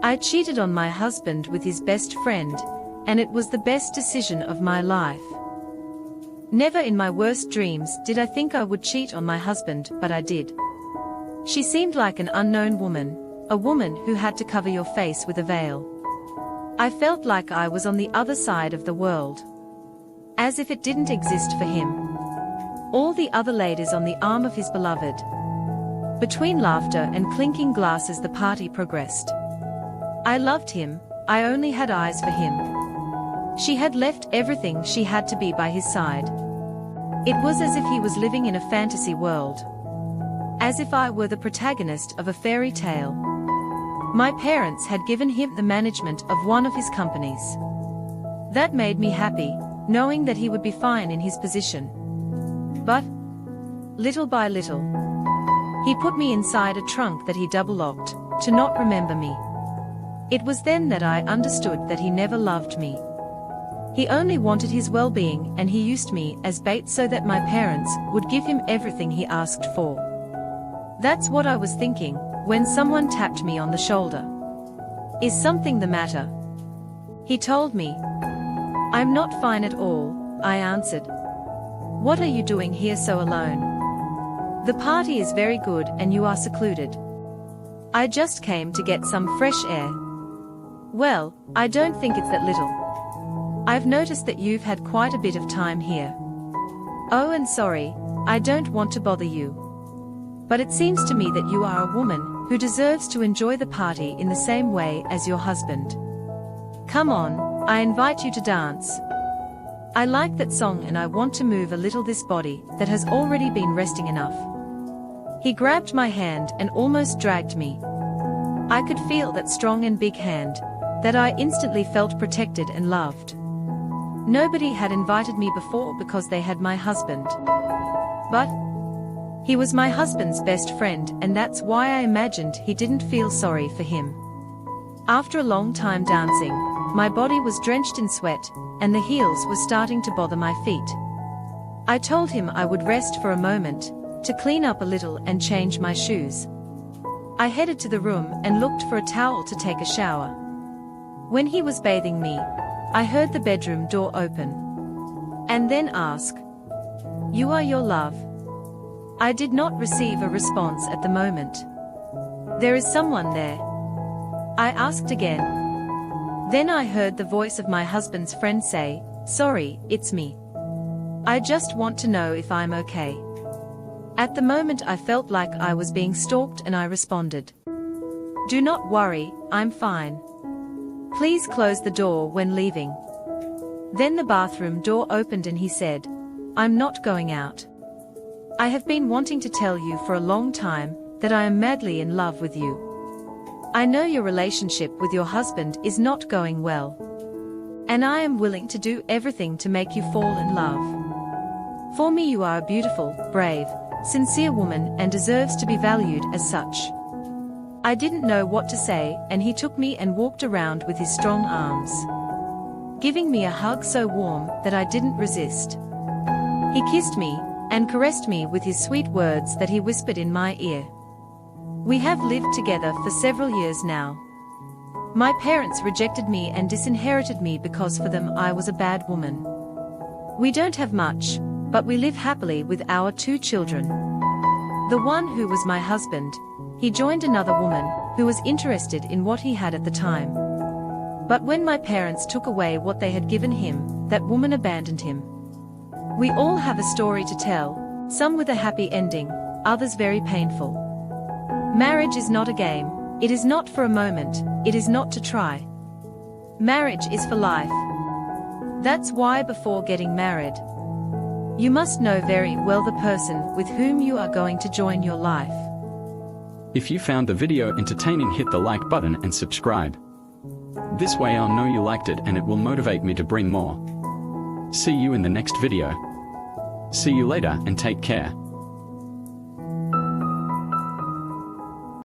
I cheated on my husband with his best friend, and it was the best decision of my life. Never in my worst dreams did I think I would cheat on my husband, but I did. She seemed like an unknown woman, a woman who had to cover your face with a veil. I felt like I was on the other side of the world. As if it didn't exist for him. All the other ladies on the arm of his beloved. Between laughter and clinking glasses the party progressed. I loved him, I only had eyes for him. She had left everything she had to be by his side. It was as if he was living in a fantasy world. As if I were the protagonist of a fairy tale. My parents had given him the management of one of his companies. That made me happy, knowing that he would be fine in his position. But, little by little, he put me inside a trunk that he double-locked, to not remember me. It was then that I understood that he never loved me. He only wanted his well-being, and he used me as bait so that my parents would give him everything he asked for. That's what I was thinking, when someone tapped me on the shoulder. Is something the matter? He told me. I'm not fine at all, I answered. What are you doing here so alone? The party is very good and you are secluded. I just came to get some fresh air. Well, I don't think it's that little. I've noticed that you've had quite a bit of time here. Oh, and sorry, I don't want to bother you. But it seems to me that you are a woman who deserves to enjoy the party in the same way as your husband. Come on, I invite you to dance. I like that song and I want to move a little this body that has already been resting enough. He grabbed my hand and almost dragged me. I could feel that strong and big hand, that I instantly felt protected and loved. Nobody had invited me before because they had my husband. But he was my husband's best friend, and that's why I imagined he didn't feel sorry for him. After a long time dancing, my body was drenched in sweat, and the heels were starting to bother my feet. I told him I would rest for a moment, to clean up a little and change my shoes. I headed to the room and looked for a towel to take a shower. When he was bathing me, I heard the bedroom door open. And then ask, "You are your love?" I did not receive a response at the moment. "There is someone there?" I asked again. Then I heard the voice of my husband's friend say, "Sorry, it's me. I just want to know if I'm okay." At the moment I felt like I was being stalked and I responded, "Do not worry, I'm fine. Please close the door when leaving." Then the bathroom door opened and he said, "I'm not going out. I have been wanting to tell you for a long time that I am madly in love with you. I know your relationship with your husband is not going well. And I am willing to do everything to make you fall in love. For me you are a beautiful, brave, sincere woman and deserves to be valued as such." I didn't know what to say, and he took me and walked around with his strong arms, giving me a hug so warm that I didn't resist. He kissed me, and caressed me with his sweet words that he whispered in my ear. We have lived together for several years now. My parents rejected me and disinherited me because for them I was a bad woman. We don't have much, but we live happily with our 2 children. The one who was my husband, he joined another woman who was interested in what he had at the time. But when my parents took away what they had given him, that woman abandoned him. We all have a story to tell, some with a happy ending, others very painful. Marriage is not a game, it is not for a moment, it is not to try. Marriage is for life. That's why before getting married, you must know very well the person with whom you are going to join your life. If you found the video entertaining, hit the like button and subscribe. This way I'll know you liked it and it will motivate me to bring more. See you in the next video. See you later and take care.